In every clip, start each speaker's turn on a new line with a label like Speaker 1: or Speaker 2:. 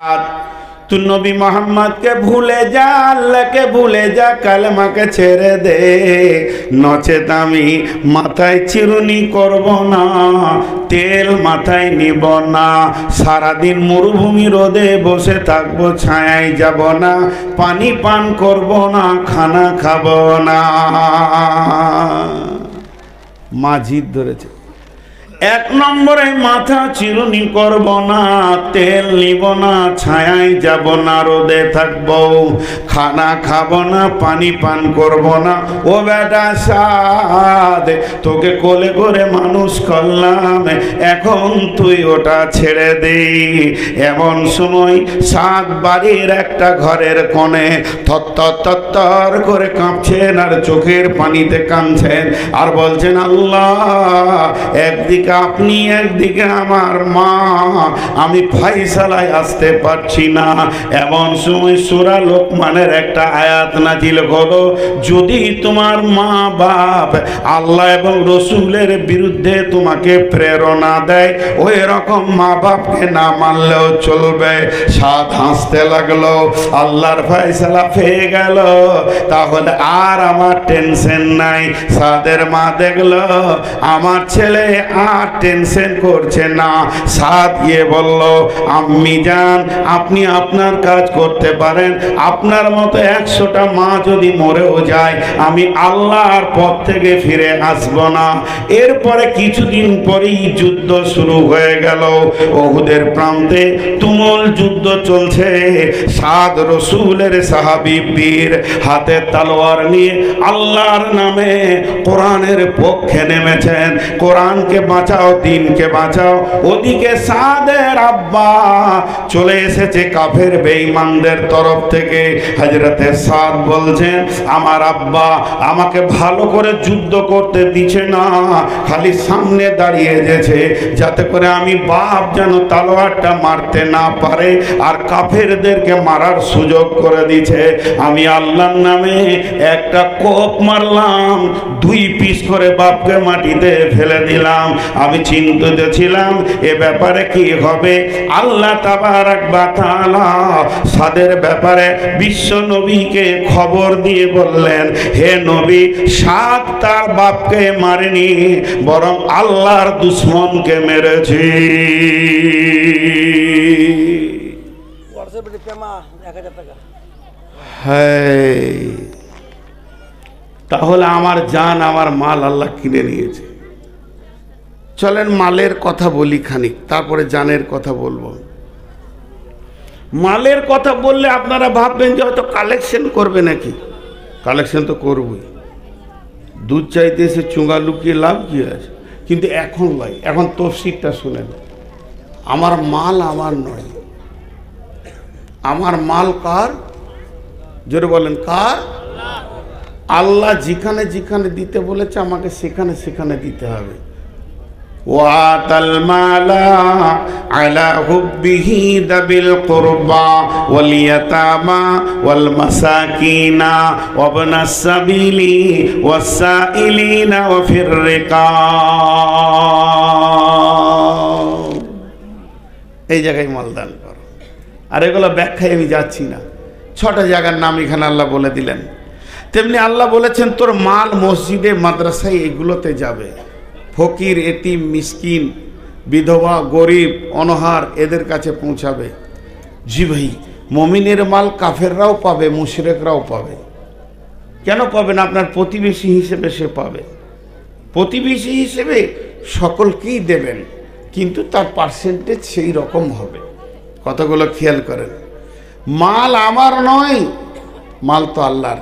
Speaker 1: तू नबी मोहम्मद के भूले जा, अल्लाह के भूले जा, कलमा के छेड़े दे, नचेत आमी माथाय चिरुनी करब ना, तेल माथाय निब ना, सारा दिन मरुभूमि रोदे बसे थाकबो, छायाय যাব না, पानी पान करब ना, खाना खाब ना। मा जिद धरेছে एक नम्बरे माथा चिरुनी करब ना, तेल निब ना, छायाय যাব ना, रोदे थाकबो, खाना खाबो ना, पानी पान करब ना। ओ बेटा साद, तोके कोले करे मानुष करलाम, এখন তুই ওটা ছেড়ে দে। এমন সময় সাদ বাড়ির একটা ঘরের কোণে থরথর করে কাঁপছেন আর চোখের পানিতে কাঁদছেন আর বলছেন, আল্লাহ একদিকে আপনি, একদিকে আমার মা, আমি ফাইসালায় আসতে পারছি না। এমন সময় সূরা লোকমানের একটা আয়াত নাজিল হলো, যদি তোমার মা বাপ আল্লাহ এবং রসুলের বিরুদ্ধে তোমাকে প্রেরণা দেয়, ওই রকম মা বাপকে না মানলেও চলবে। সাদ হাসতে লাগলো, আল্লাহর ফাইসালা পেয়ে গেল, তাহলে আর আমার টেনশন নাই। সাদের মা দেখলো আমার ছেলে আর টেনশন করছে না। সাদ গিয়ে বলল, আম্মি জান, আপনি আপনার কাজ করতে পারেন, আপনার মতো 100টা মা যদি মরেও যায়, আমি আল্লাহর পথ থেকে ফিরে আসব না। এরপরে কিছুদিন পরেই যুদ্ধ শুরু হয়ে গেল। উহুদের প্রান্তে তুমুল যুদ্ধ চলছে। সাদ রসুলের সাহাবী বীর, হাতে তলোয়ার নিয়ে আল্লাহর নামে কোরআনের পক্ষে নেমেছেন। কোরআনকে বাঁচাও, দিনকে বাঁচাও। ওদিকে সাদের আব্বা চলে এসেছে কাফের বেঈমানদের তরফ থেকে। হযরতে সাদ বলছেন, আমার আব্বা আমাকে ভালো করে যুদ্ধ করতে দিচ্ছে না, খালি সামনে দাঁড়িয়ে গেছে যাতে করে আমি বাপ যেন তলোয়ারটা মারতে না পারে, আর কাফেরদেরকে মারার সুযোগ করে দিচ্ছে। আমি আল্লাহর নামে একটা কোপ মারলাম, 2 পিস করে বাপকে মাটিতে ফেলে দিলাম। আমি চিন্তিত ছিলাম এ ব্যাপারে কি হবে। আল্লাহ তাবারক ওয়া তাআলা সাদের ব্যাপারে বিশ্ব নবীকে খবর দিয়ে বললেন, হে নবী, সাদ তার বাপকে মারেনি, বরং আল্লাহর দুশমনকে মেরেছে। তাহলে আমার জান, আমার মাল আল্লাহ কিনে নিয়েছে। চলেন মালের কথা বলি খানিক, তারপরে জানের কথা বলবো। মালের কথা বললে আপনারা ভাববেন যে হয়তো কালেকশন করবে নাকি। কালেকশন তো করবই, দুধ চাইতে এসে চুঙ্গা লুকিয়ে লাভ কি আছে। কিন্তু এখন নয়, এখন তফসিরটা শুনেন। আমার মাল আমার নয়, আমার মাল কার? জোরে বলেন, কার? আল্লাহ যেখানে যেখানে দিতে বলেছে আমাকে সেখানে সেখানে দিতে হবে। ওয়াতাল মালা আলা হুব্বিহি দাবিল কুরবা ওয়াল ইয়াতামা ওয়াল মাসাকিনা ওয়া ইবনাস সাবিলি ওয়াস সাইলিনা ওয়া ফির রিকাব। এই জায়গায় মাল দান করো। আর এগুলো ব্যাখ্যায় আমি যাচ্ছি না, 6টা জায়গার নাম এখানে আল্লাহ বলে দিলেন। তেমনি আল্লাহ বলেছেন তোর মাল মসজিদে, মাদ্রাসায় এগুলোতে যাবে। ফকির, এতিম, মিসকিন, বিধবা, গরিব, অনাহার এদের কাছে পৌঁছাবে। জি ভাই, মুমিনের মাল কাফেররাও পাবে, মুশরিকরাও পাবে। কেন পাবে না? আপনার প্রতিবেশী হিসেবে সে পাবে। প্রতিবেশী হিসেবে সকলকেই দেবেন, কিন্তু তার পার্সেন্টেজ সেই রকম হবে। কতগুলো খেয়াল করেন। মাল আমার নয়, মাল তো আল্লাহর।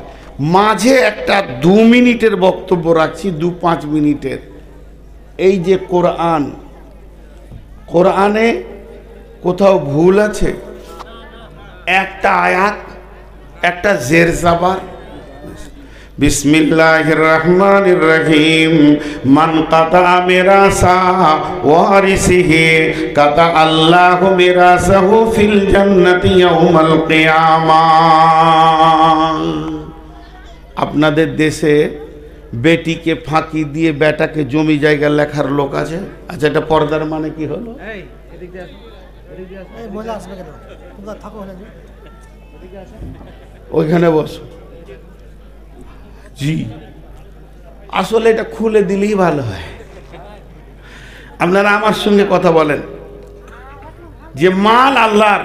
Speaker 1: মাঝে একটা 2 মিনিটের বক্তব্য রাখছি, 2-5 মিনিটের। এই যে কোরআন, কোরআনে কোথাও ভুল আছে? একটা আয়াত, একটা জের জাবার। বিসমিল্লাহির রহমানির রহিম। মান কাতা মিরাসা ওয়ারিসিহি কাতা আল্লাহু মিরাসাহু ফিল জান্নাতি ইয়াউমাল কিয়ামাহ। আপনাদের দেশে বেটিকে ফাঁকি দিয়ে বেটাকে জমি জায়গা লেখার লোক আছে? আচ্ছা, এটা পর্দার মানে কি হলো? ওইখানে বসো। জি, আসলে এটা খুলে দিলেই ভালো হয়। আপনারা আমার সঙ্গে কথা বলেন যে মাল আল্লাহর,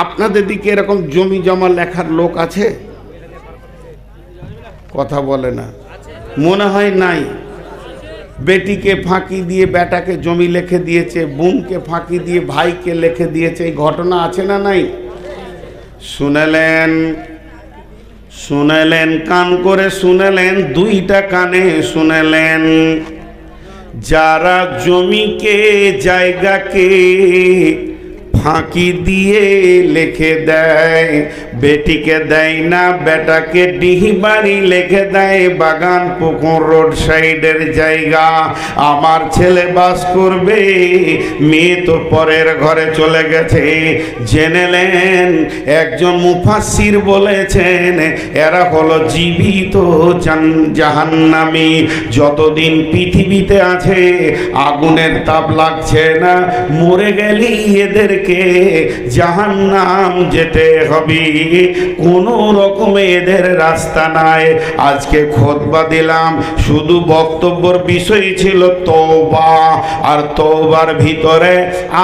Speaker 1: আপনাদের দিকে এরকম জমি জমা লেখার লোক আছে? কথা বলে না, মনে হয় নাই। বেটিকে ফাঁকি দিয়ে বেটাকে জমি লিখে দিয়েছে, বোনকে ফাঁকি দিয়ে ভাইকে লিখে দিয়েছে, এই ঘটনা আছে না নাই? শুনেলেন, শুনেলেন, কান করে শুনেলেন, দুইটা কানে শুনেলেন। যারা জমিকে জায়গাকে ফাঁকি দিয়ে লিখে দেয়, বেটিকে দেয় না, বেটাকে ডিহি বাড়ি লিখে দেয়, বাগান পুকুর রোড সাইডের জায়গা। আমার ছেলে বাস করবে, মেয়ে তো পরের ঘরে চলে গেছে। জেনেলেন একজন মুফাসসির বলেছেন এরা হলো জীবিত জাহান্নামী। যতদিন পৃথিবীতে আছে আগুনের তাপ লাগছে না, মরে গেলেই এদেরকে জাহান্নাম যেতে হবে, কোনো রকমে এদের রাস্তা নাই। আজকে খুতবা দিলাম, শুধু বক্তব্যের বিষয় ছিল তওবা, আর তওবার ভিতরে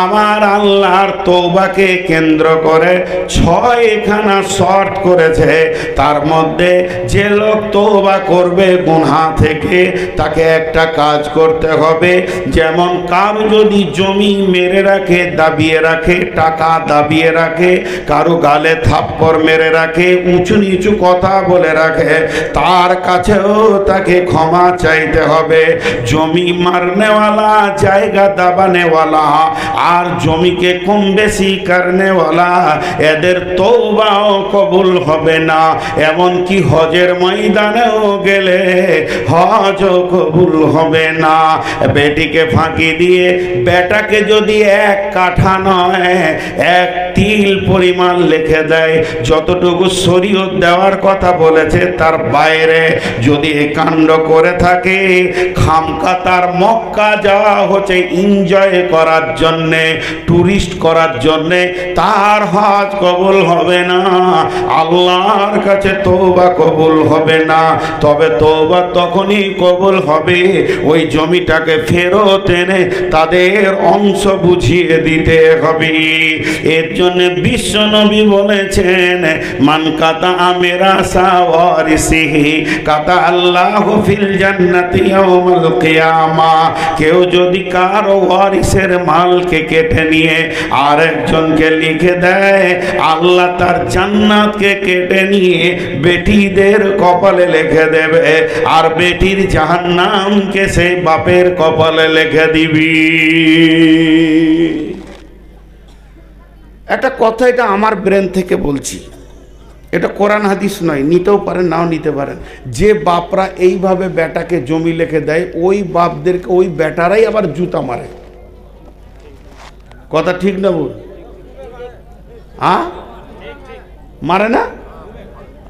Speaker 1: আমার আল্লাহর তওবাকে কেন্দ্র করে 6খানা শর্ত করেছে। তার মধ্যে যে লোক তওবা করবে গুনাহ থেকে, তাকে একটা কাজ করতে হবে। যেমন কারো যদি জমি মেরে রাখে, দাবিয়ে রাখে, টাকা দাবিয়ে রাখে, কারো গালে থাপ্পড় মেরে রাখে, উঁচু নিচু কথা বলে রাখে, তার কাছেও তাকে ক্ষমা চাইতে হবে। জমি মারনেওয়ালা, জায়গা দাবানেওয়ালা আর জমিকে কম বেশি করনেওয়ালা, এদের তওবাও কবুল হবে না। এমনকি হজের ময়দানেও গেলে হজও কবুল হবে না। বেটিকে ফাঁকি দিয়ে বেটাকে যদি 1 কাঠা নয় 1 তিল পরিমাণ লিখে দেয়, যতটুকু শরীয়ত দেওয়ার কথা বলেছে তার বাইরে যদি এই কাণ্ড করে থাকে, খামকা তার মক্কা যাওয়া হচ্ছে এনজয় করার জন্যে, টুরিস্ট করার জন্যে, তার হজ কবুল হবে না, আল্লাহর কাছে তওবা কবুল হবে না। তবে তওবা তখনই কবুল হবে ওই জমিটাকে ফেরত এনে তাদের অংশ বুঝিয়ে দিতে হবে। এর জন্য বিশ্ব নবী বলেছেন, মান কাতা আমেরা সাওয়ারিসিহি কাতা আল্লাহু ফিল জান্নাতি ইয়াউমাল কিয়ামা। কেউ যদি কারো ওয়ারিসের মালকে কেটে নিয়ে আরেকজনকে লিখে দেয়, আল্লাহ তার জান্নাতকে কেটে নিয়ে বেটিদের কপালে লিখে দেবে, আর বেটির জাহান্নামকে সেই বাপের কপালে লিখে দিবি। একটা কথা, এটা আমার ব্রেন থেকে বলছি, এটা কোরআন হাদিস নয়, নিতেও পারেন নাও নিতে পারেন। যে বাপরা এইভাবে বেটাকে জমি লিখে দেয়, ওই বাপদেরকে ওই বেটারাই আবার জুতা মারে। কথা ঠিক না বল? মারে না?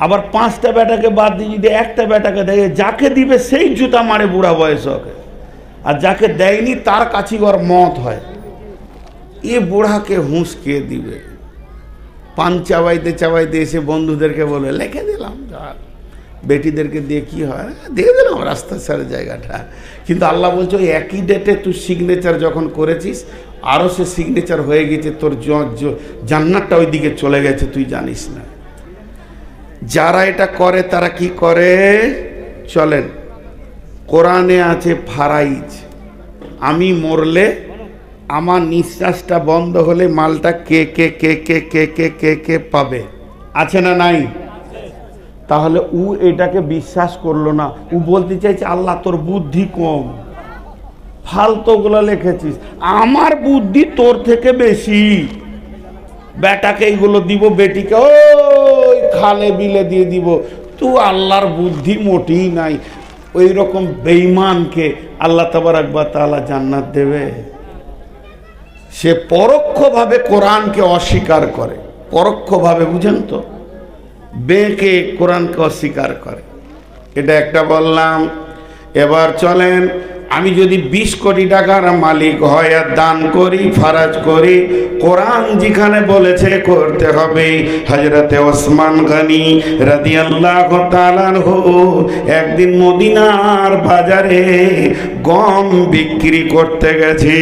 Speaker 1: আবার 5টা বেটাকে বাদ দিয়ে যদি একটা বেটাকে দেয়, যাকে দিবে সেই জুতা মারে বুড়া বয়সে ওকে, আর যাকে দেয়নি তার কাছে ওর মত হয়। এ বুড়াকে হুঁশ কে দিবে? পান চাবাইতে চাবাইতে এসে বন্ধুদেরকে বলে লিখে দিলাম, বেটিদেরকে দিয়ে কি হয়, দিয়ে দিলাম রাস্তার সারে জায়গাটা। কিন্তু আল্লাহ বলছে ওই একই ডেটে তুই সিগনেচার যখন করেছিস, আরও সে সিগনেচার হয়ে গেছে, তোর জান্নাতটা ওই দিকে চলে গেছে, তুই জানিস না। যারা এটা করে তারা কি করে চলেন, কোরআনে আছে ফারাইজ, আমি মরলে আমার নিঃশ্বাসটা বন্ধ হলে মালটা কে কে কে কে কে কে কে কে পাবে, আছে না নাই? তাহলে ও এটাকে বিশ্বাস করলো না, ও বলতে চাইছে আল্লাহ তোর বুদ্ধি কম, ফালতুগুলো লিখেছিস, আমার বুদ্ধি তোর থেকে বেশি। বেটাকে এইগুলো দিব, বেটিকে ওই খালে বিলে দিয়ে দিব, তুই আল্লাহর বুদ্ধি মোটেই নাই। ওই রকম বেঈমানকে আল্লাহ তাবারক ওয়া তাআলা জান্নাত দেবে? সে পরোক্ষভাবে কোরআনকে অস্বীকার করে, পরোক্ষভাবে, বুঝেন তো, বেঁকে কোরআনকে অস্বীকার করে। এটা একটা বললাম। এবার চলেন আমি যদি 20 কোটি টাকার মালিক হয় আর দান করি, ফারাজ করি, কোরআন যেখানে বলেছে করতে হবে। হযরতে ওসমান গনি রাদিয়াল্লাহু তাআলা আনহু একদিন মদিনার বাজারে গম বিক্রি করতে গেছে।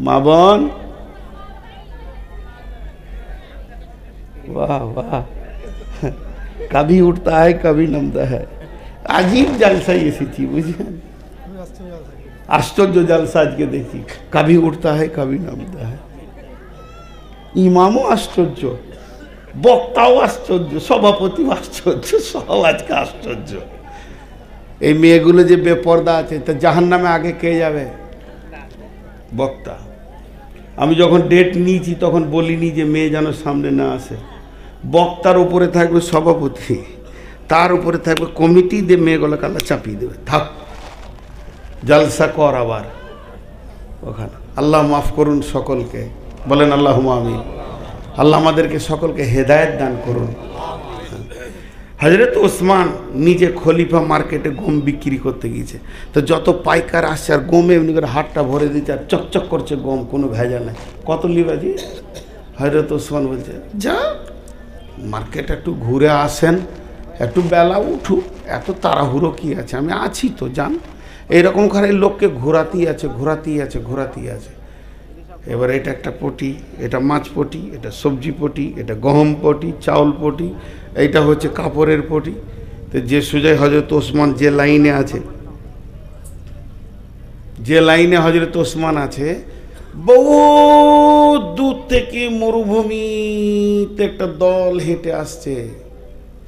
Speaker 1: মা বোন, वाह वाह, कभी उठता है कभी नमता है। अजीब जलसा এসেছি বুঝলেন, आश्चर्य जलसा আজকে দেখি, कभी उठता है कभी नमता है। ইমামও আশ্চর্য, বক্তাও আশ্চর্য, সভাপতি আশ্চর্য, সব আজকে আশ্চর্য। এই মেয়েগুলো যে বেপর্দা আছে, তা জাহান্নামে আগে কে যাবে? বক্তা। আমি যখন ডেট নিয়েছি তখন বলিনি যে মেয়ে যেন সামনে না আসে। বক্তার উপরে থাকবে সভাপতি, তার উপরে থাকবে কমিটি, দিয়ে মেয়েগুলো কালা চাপিয়ে দেবে, থাক জলসা কর আবার ওখানে। আল্লাহ মাফ করুন সকলকে, বলেন আল্লাহুম্মা আমিন। আল্লাহ আমাদেরকে সকলকে হেদায়েত দান করুন। হযরত ওসমান নিজে খলিফা মার্কেটে গম বিক্রি করতে গিয়েছে, তো যত পাইকার আসছে আর গমে এমনি করে হাতটা ভরে দিচ্ছে আর চকচক করছে গম, কোনো ভেজা নাই। কত লিবাজি? হযরত ওসমান বলছে, যা মার্কেট একটু ঘুরে আসেন, একটু বেলা উঠুক, এত তাড়াহুড়ো কি আছে, আমি আছি তো, যান। এইরকম করে লোককে ঘোরাতেই আছে, ঘোরাতেই আছে, ঘোরাতেই আছে। এবার এটা একটা পটি, এটা মাছ পটি, এটা সবজি পটি, এটা গহম পটি, চাউল পটি, এইটা হচ্ছে কাপড়ের পটি। তো যে সুজায় হযরত ওসমান যে লাইনে আছে, যে লাইনে হযরত ওসমান আছে, বহু দূর থেকে মরুভূমিতে একটা দল হেঁটে আসছে।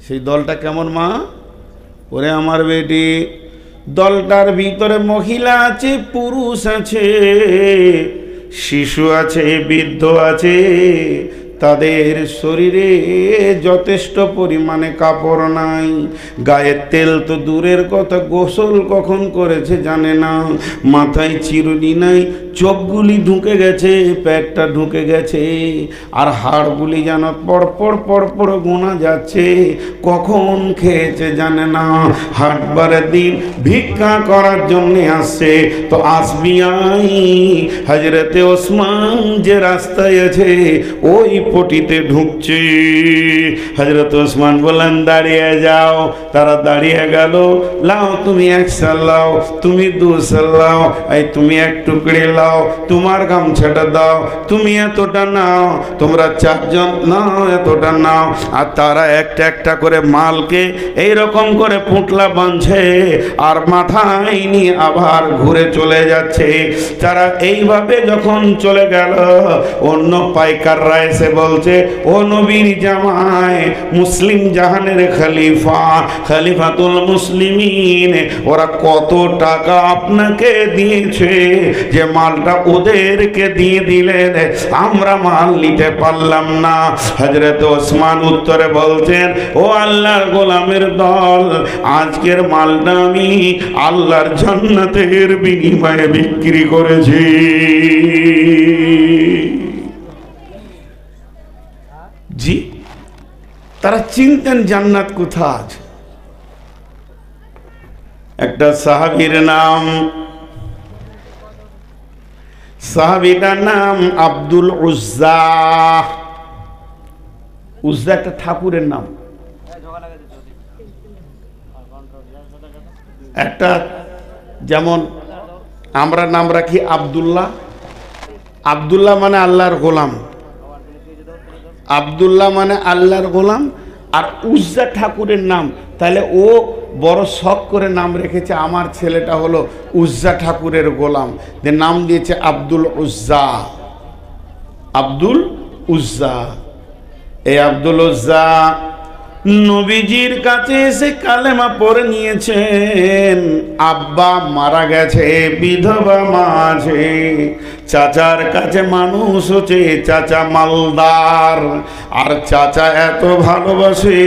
Speaker 1: সেই দলটা কেমন মা? ওরে আমার বেটি, দলটার ভিতরে মহিলা আছে, পুরুষ আছে, শিশু আছে, বৃদ্ধ আছে। তাদের শরীরে যথেষ্ট পরিমাণে কাপড় নাই, গায়ের তেল তো দূরের কথা, গোসল কখন করেছে জানে না, মাথায় চিরুনি নাই, চোখগুলি ঢুকে গেছে, পেটটা ঢুকে গেছে, আর হাড়গুলি যেন পড়পড় পড়পড় গোনা যাচ্ছে, কখন খেয়েছে জানে না। হাটবারের দিন ভিক্ষা করার জন্য আসছে, তো আসবিয়াই হযরতে ওসমান যে রাস্তায় আছে ওই পটিতে ঢুকছে। হযরত ওসমান বললেন, দাঁড়িয়ে যাও। তারা দাঁড়িয়ে গেল। লাও তুমি এক সাল লাও, তুমি দু সাল লাও, এই তুমি এক টুকরি লাও, তোমার গামছাটা দাও, তুমি এতটা নাও, তোমরা চারজন নাও, এতটা নাও। আর তারা একটা একটা করে মালকে এইরকম করে পুঁটলা বাঁধছে আর মাথায় নিয়ে আবার ঘুরে চলে যাচ্ছে। তারা এইভাবে যখন চলে গেল, অন্য পাইকাররা এসে বলছে, ও নবীর জামাই, মুসলিম জাহানের খলিফা, খলিফাতুল মুসলিমিন, ওরা কত টাকা আপনাকে দিয়েছে যে মালটা ওদেরকে দিয়ে দিলেন, আমরা মাল নিতে পারলাম না। হযরত ওসমান উত্তরে বলছেন, ও আল্লাহর গোলামের দল, আজকের মালটা আমি আল্লাহর জান্নাতের বিনিময়ে বিক্রি করেছি। জি, তারা চিনতেন জান্নাত কোথায় আছে। একটা সাহাবীর নাম, সাহাবীটার নাম আব্দুল উজ্জা। উজ্জা একটা ঠাকুরের নাম। একটা যেমন আমরা নাম রাখি আব্দুল্লাহ, আব্দুল্লাহ মানে আল্লাহর গোলাম, আব্দুল্লাহ মানে আল্লাহর গোলাম। আর উজ্জা ঠাকুরের নাম, তাহলে ও বড় শখ করে নাম রেখেছে, আমার ছেলেটা হলো উজ্জা ঠাকুরের গোলাম, যে নাম দিয়েছে আব্দুল উজ্জা। আব্দুল উজ্জা, এই আব্দুল উজ্জা নবীজির কাছে এসে কালেমা পড়ে নিয়েছেন। আব্বা মারা গেছে, বিধবা মা আছে, চাচার কাছে মানুষ হচ্ছে, চাচা মালদার, আর চাচা এত ভালোবাসে,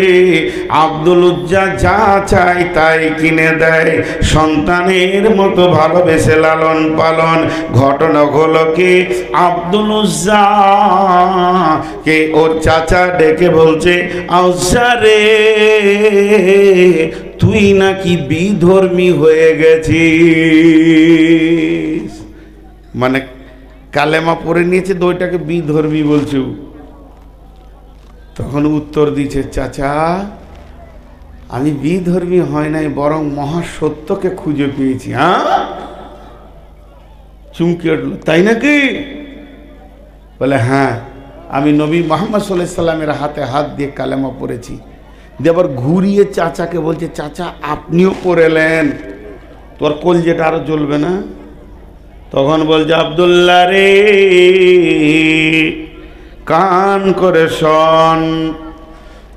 Speaker 1: আব্দুল উজ্জা যা চাই তাই কিনে দেয়, সন্তানের মতো ভালোবেসে লালন পালন। ঘটনা হলো কি, আব্দুল উজ্জা কে ওর চাচা ডেকে বলছে, আউজ্জা রে, তুই নাকি বিধর্মী হয়ে গেছিস। মানে কালেমা পড়ে নিয়েছে তো ওইটাকে বিধর্মী বলছো। তখন উত্তর দিচ্ছে, চাচা আমি বিধর্মী হয় নাই, বরং মহাসত্যকে খুঁজে পেয়েছি। হ্যাঁ, চুমকি উঠল, তাই নাকি? বলে হ্যাঁ, আমি নবী মুহাম্মদ সাল্লাল্লাহু আলাইহি সাল্লামের হাতে হাত দিয়ে কালেমা পড়েছি। দিয়ে আবার ঘুরিয়ে চাচাকে বলছে, চাচা আপনিও পড়েলেন, তোর কলজেটা আরো জ্বলবে না? তখন বলছে, আব্দুল্লাহ রে কান করে শোন,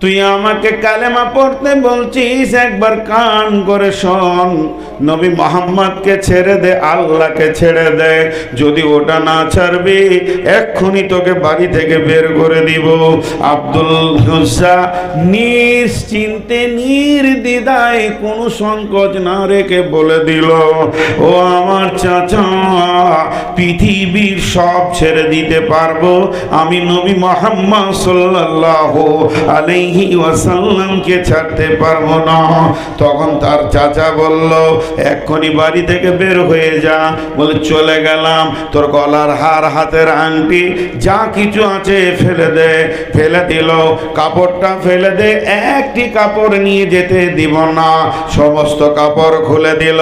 Speaker 1: তুই আমাকে কালেমা পড়তে বলছিস, একবার কান করে শোন। নবী মুহাম্মদকে ছেড়ে দে, আল্লাহকে ছেড়ে দে। যদি ওটা না ছাড়বি এক্ষুনি তোকে বাড়ি থেকে বের করে দিব। আব্দুল উজ্জা নিশ্চিন্তে নির্দ্বিধায় কোনো সংকোচ না রেখে বলে দিল, ও আমার চাচা, পৃথিবীর সব ছেড়ে দিতে পারবো, আমি নবী মুহাম্মদ সাল্লাল্লাহু আলাইহি ওয়াসাল্লামকে ছাড়তে পারবো না। তখন তার চাচা বলল, এক্ষুনি বাড়ি থেকে বের হয়ে যা। বলে চলে গেলাম, তোর গলার হার, হাতের আংটি, যা কিছু আছে ফেলে দে। ফেলে দিল, কাপড়টা ফেলে দে, একটি কাপড় নিয়ে যেতে দিব না। সমস্ত কাপড় খুলে দিল।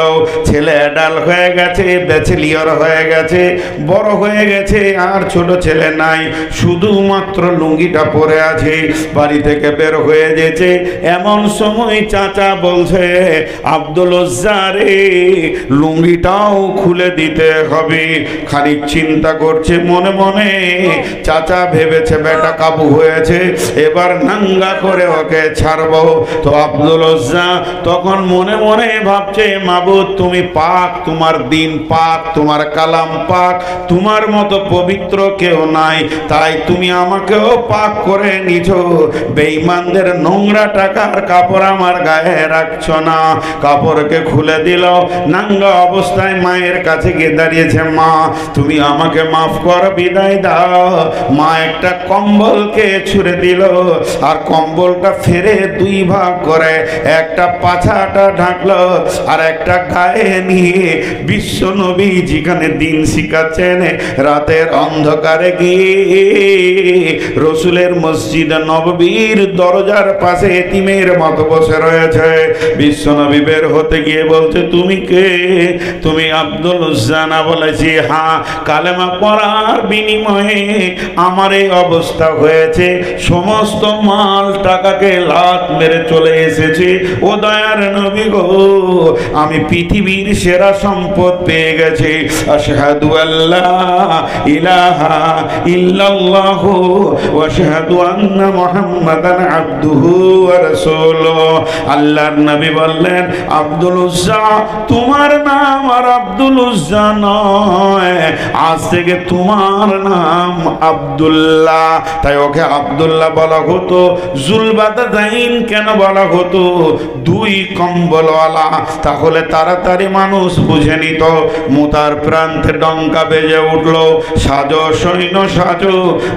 Speaker 1: ছেলে অ্যাডাল্ট হয়ে গেছে, ব্যাচেলিয়র হয়ে গেছে, বড় হয়ে গেছে, আর ছোট ছেলে নাই, শুধুমাত্র লুঙ্গিটা পরে আছে। বাড়ি থেকে বের হয়ে যেতে এমন সময় চাচা বলছে, আব্দুল উজ্জা রে লুঙ্গিটাও খুলে দিতে হবে। খানিক চিন্তা করছে মনে মনে। চাচা ভেবেছে বেটা কাবু হয়েছে, এবার নাঙ্গা করে ওকে ছাড়বো। তো আব্দুল উজ্জা তখন মনে মনে ভাবছে, মাবুদ তুমি পাক, তোমার দিন পাক, তোমার কালাম পাক, তোমার মতো পবিত্র কেউ নাই, তাই তুমি আমাকেও পাক করে নিছো। বেঈমানদের নোংরা টাকার কাপড় আমার গায়ে রাখছো না। কাপড়কে খুলে দিল, নাঙ্গা অবস্থায় মায়ের কাছে গিয়ে দাঁড়িয়েছে, মা তুমি আমাকে মাফ কর, বিদায় দাও। মা একটা কম্বলকে ছুঁড়ে দিল, আর কম্বলটা ফেরে দুই ভাগ করে একটা পাছাটা ঢাকলো, আর একটা গায়ে নিয়ে বিশ্ব নবী যেখানে দিন শিখাচ্ছেন, রাতের অন্ধকারে গিয়ে রসুলের মসজিদ নববীর দরজার পাশে এতিমের মতো বসে রয়েছে। বিশ্বনবী বের হতে গিয়ে বলছে, তুমি কে? তুমি আব্দুল উজ্জা না? বলেছি হ্যাঁ। কালেমা পড়ার বিনিময়ে আমার এই অবস্থা হয়েছে, সমস্ত মাল টাকাকে লাত মেরে চলে এসেছি। ও দয়ার নবী গো, আমি পৃথিবীর সেরা সম্পদ পেয়ে গেছি। আশহাদু আল্লা ইলাহা ইল্লাল্লাহু ওয়া আশহাদু আন্না মুহাম্মাদান আবদুহু ওয়া রাসূলুহু। আল্লাহর নবী বললেন, আব্দুল উজ্জা তোমার নাম আর আব্দুল উজ্জা নয়, আজ থেকে তোমার নাম আব্দুল্লাহ। তাই ওকে আব্দুল্লাহ বলা হতো। জুলবাদাইন কেন বলা হতো? দুই কম্বলওয়ালা। তাহলে তাড়াতাড়ি মানুষ বুঝে নিত। মুতার প্রান্তে ডঙ্কা বেজে উঠলো, সাজো সৈন্য সাজো,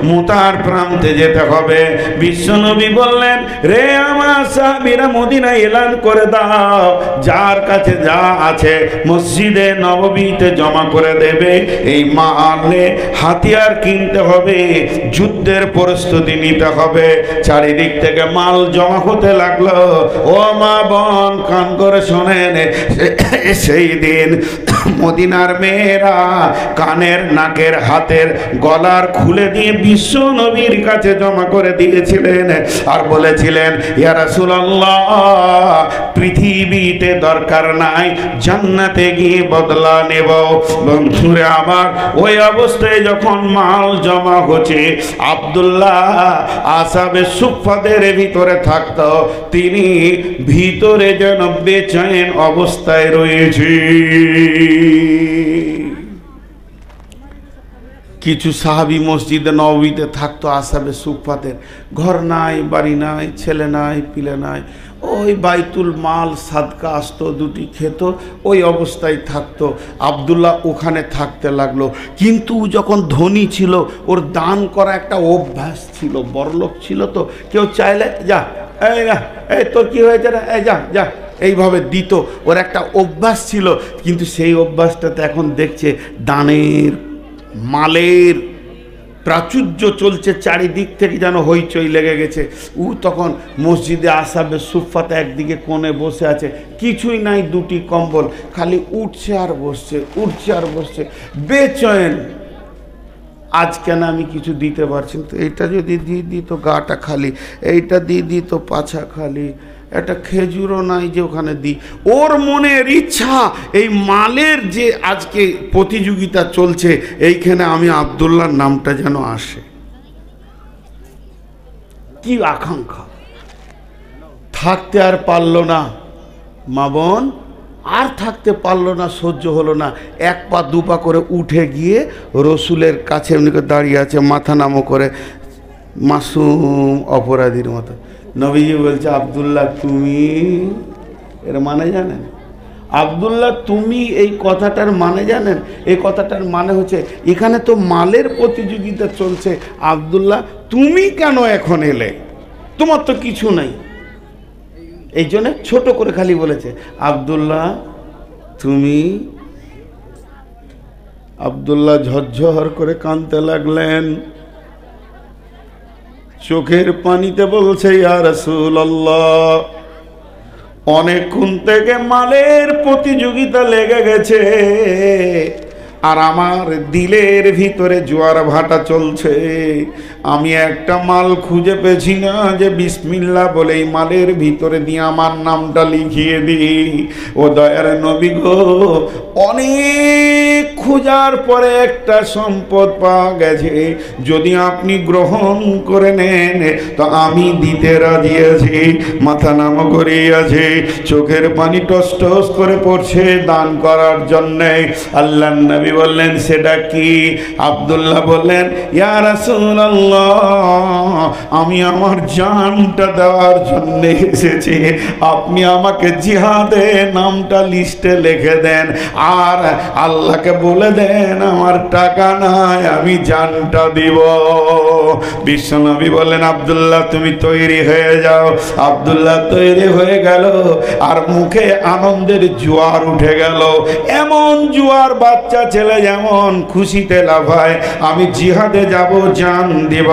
Speaker 1: মুতার প্রান্তে যেতে হবে। বিশ্বনবী বললেন, রে আমার সাহাবীরা, মদিনায় এলান করে দাও, যার কাছে যা আছে মসজিদে নববীতে জমা করে দেবে। এই মালে হাতিয়ার কিনতে হবে, যুদ্ধের প্রস্তুতি নিতে হবে। চারিদিক থেকে মাল জমা হতে লাগলো। ও মা বোন কান করে শোনেন, সেই দিন মদিনার মেয়েরা কানের, নাকের, হাতের, গলার খুলে দিয়ে বিশ্ব নবীর কাছে জমা করে দিয়েছিলেন, আর বলেছিলেন, ইয়া রাসূলুল্লাহ পৃথিবীতে দরকার নাই, জান্নাতে গিয়ে বদলা নেব। বন্ধুরে আমার, ওই অবস্থায় যখন মাল জমা হচ্ছে, আব্দুল্লাহ আসাবে সুফাদের ভিতরে থাকতো, তিনি ভিতরে যেন বেচैन অবস্থায় রয়েছে। কিছু সাহাবী মসজিদে নববীতে থাকতো, আসাবে সুফাতের, ঘর নাই, বাড়ি নাই, ছেলে নাই, পিলে নাই, ওই বাইতুল মাল সাদকা আসতো, দুটি খেত, ওই অবস্থায় থাকতো। আব্দুল্লাহ ওখানে থাকতে লাগলো। কিন্তু যখন ধনী ছিল, ওর দান করা একটা অভ্যাস ছিল, বড়লোক ছিল তো, কেউ চাইলে যা, এই না, এই তোর কি হয়েছে রে, এই যা যা এইভাবে দিত। ওর একটা অভ্যাস ছিল, কিন্তু সেই অভ্যাসটাতে এখন দেখছে দানের মালের প্রাচুর্য চলছে, চারিদিক থেকে যেন হইচই লেগে গেছে। তখন মসজিদে আসাবে সুফাতে একদিকে কোণে বসে আছে, কিছুই নাই, দুটি কম্বল, খালি উঠছে আর বসছে, উঠছে আর বসছে, বেচৈন। আজ কেন আমি কিছু দিতে পারছি না, তো এইটা যদি দিয়ে দিই তো গাটা খালি, এইটা দিয়ে দিই তো পাছা খালি, একটা খেজুরও নাই যে ওখানে দিই। ওর মনের ইচ্ছা এই মালের যে আজকে প্রতিযোগিতা চলছে, এইখানে আমি আব্দুল্লাহর নামটা যেন আসে। কি আকাঙ্ক্ষা! থাকতে আর পারল না মা বোন, আর থাকতে পারলো না, সহ্য হলো না, এক পা দু পা করে উঠে গিয়ে রসুলের কাছে উনি দাঁড়িয়ে আছে, মাথা নামো করে, মাসুম অপরাধীর মতো। নবীজি বলছে, আব্দুল্লাহ তুমি, এর মানে জানেন? আব্দুল্লাহ তুমি এই কথাটার মানে জানেন? এই কথাটার মানে হচ্ছে এখানে তো মালের প্রতিযোগিতা চলছে, আব্দুল্লাহ তুমি কেন এখন এলে? তোমার তো কিছু নাই। এই জন্য ছোট করে খালি বলেছে, আব্দুল্লাহ তুমি। আব্দুল্লাহ ঝরঝর করে কাঁদতে লাগলেন, চোখের পানিতে বলছে, ইয়া রাসূলুল্লাহ, অনেকক্ষণ থেকে মালের প্রতিযোগিতা লেগে গেছে, আর আমার দিলের ভিতরে জোয়ার ভাটা চলছে। আমি একটা মাল খুঁজে পেয়েছি না যে বিসমিল্লাহ বলে এই মালের ভিতরে দিয়ে আমার নামটা লিখিয়ে দিই। ও দয়ার নবী গো, অনেক খোঁজার পরে একটা সম্পদ পাওয়া গেছে, যদি আপনি গ্রহণ করে নেন তো আমি দিতে রাজি আছি। মাথা নাম করিয়াছে, চোখের পানি টস টস করে পড়ছে দান করার জন্যে। আল্লাহ নবী বললেন, সেটা কি? আব্দুল্লাহ বললেন, ইয়া রাসূলুল্লাহ, আমি আমার জানটা দেওয়ার জন্য এসেছি, আপনি আমাকে জিহাদে নামটা লিস্টে লিখে দেন, আর আল্লাহকে বলে দেন আমার টাকা নাই, আমি জানটা দিব। বিশ্বনবী বললেন, আব্দুল্লাহ তুমি তৈরি হয়ে যাও। আব্দুল্লাহ তৈরি হয়ে গেল, আর মুখে আনন্দের জোয়ার উঠে গেল। এমন জোয়ার বাচ্চা ছেলে যেমন খুশিতে লাফায়, আমি জিহাদে যাব, জান দিব।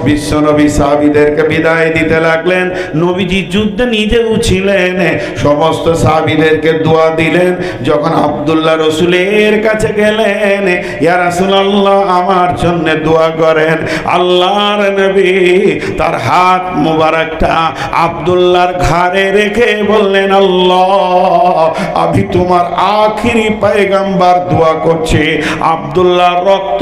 Speaker 1: বিশ্বনবী সাহাবীদেরকে বিদায় দিতে লাগলেন। নবীজি যুদ্ধে নিজেও ছিলেন, সমস্ত সাহাবীদেরকে দোয়া দিলেন। যখন আব্দুল্লাহ রসুলের কাছে গেলেন, ইয়া রাসূলুল্লাহ আমার জন্য দোয়া করেন। আল্লাহর নবী তার হাত মোবারকটা আব্দুল্লাহর ঘাড়ে রেখে বললেন, আল্লাহ, আমি তোমার আখিরি পয়গম্বর দোয়া করছি, আব্দুল্লাহর রক্ত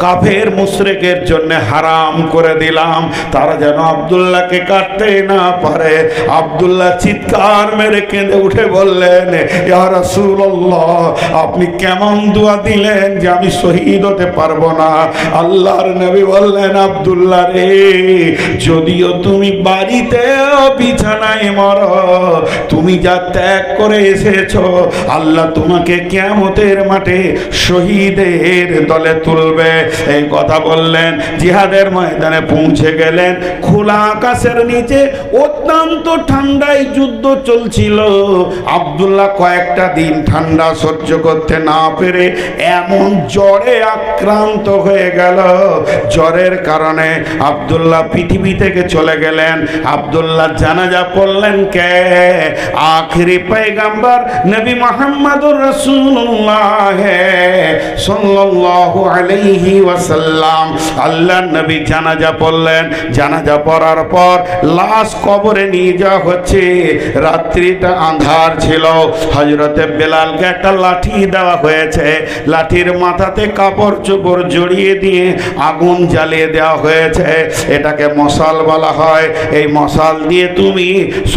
Speaker 1: কাফের মুশরিকের জন্য হারাম করে দিলাম, তারা যেন আব্দুল্লাহকে কাটতে না পারে। আব্দুল্লাহ চিৎকার মেরে কেঁদে উঠে বললেন, ইয়া রাসূলুল্লাহ, আপনি কেমন দোয়া দিলেন যে আমি শহীদ হতে পারবো না। আল্লাহর নবী বললেন, আব্দুল্লাহ রে, যদিও তুমি বাড়িতে বিছানায় মরো, তুমি যা ত্যাগ করে এসেছো, আল্লাহ তোমাকে কিয়ামতের মাঠে শহীদের দলে তুলবে। এই কথা বললেন, জিহাদের ময়দানে পৌঁছে গেলেন। খোলা আকাশের নিচে অত্যন্ত ঠান্ডায় যুদ্ধ চলছিল। আব্দুল্লাহ কয়েকটা দিন ঠান্ডা সহ্য করতে না পেরে এমন জ্বরে আক্রান্ত হয়ে গেল, জ্বরের কারণে আব্দুল্লাহ পৃথিবী থেকে চলে গেলেন। আব্দুল্লাহ জানাজা পড়লেন কে? আখিরি পয়গম্বর নবী মুহাম্মদুর রাসূলুল্লাহ সাল্লাল্লাহু আলাইহি ওয়াসাল্লাম। আল্লাহর নবী জানাজা পড়লেন। জানাজা পড়ার পর লাশ কবরে নিয়ে যাওয়া হচ্ছে। রাত্রিটা আঁধার ছিল। হযরতে বেলালকে একটা লাঠি দেওয়া হয়েছে, লাঠির মাথাতে কাপড় চোপড় জড়িয়ে দিয়ে আগুন জ্বালিয়ে দেওয়া হয়েছে। এটাকে মশাল বলা হয়। এই মশাল দিয়ে তুমি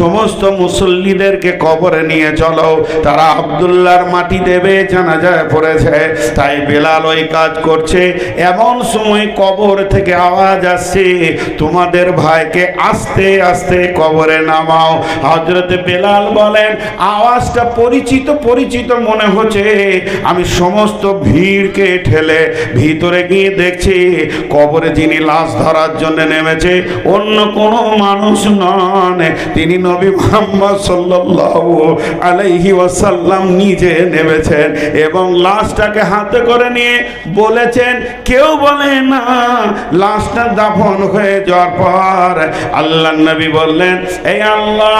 Speaker 1: সমস্ত মুসল্লিদেরকে কবরে নিয়ে চলো, তারা আব্দুল্লাহর মাটি দেবে, জানাজা জানাজায় পড়েছে। তাই বেলাল ওই কাজ করছে। এমন সময় কবর থেকে আওয়াজ আসছে, তোমাদের ভাইকে আস্তে আস্তে কবরে নামাও। হযরত বেলাল বলেন, আওয়াজটা পরিচিত পরিচিত মনে হচ্ছে। আমি সমস্ত ভিড়কে ঠেলে ভিতরে গিয়ে দেখছি কবরে যিনি লাশ ধরার জন্য নেমেছে অন্য কোনো মানুষ নন, তিনি নবী মুহাম্মদ সাল্লাল্লাহু আলাইহি ওয়াসাল্লাম নিজে নেমেছেন এবং লাশটাকে হাতে করে নিয়ে বলেছেন, কেউ বলে না লাশটা দাফন হয়ে যাওয়ার পর আল্লাহর নবী বললেন, এই আল্লাহ,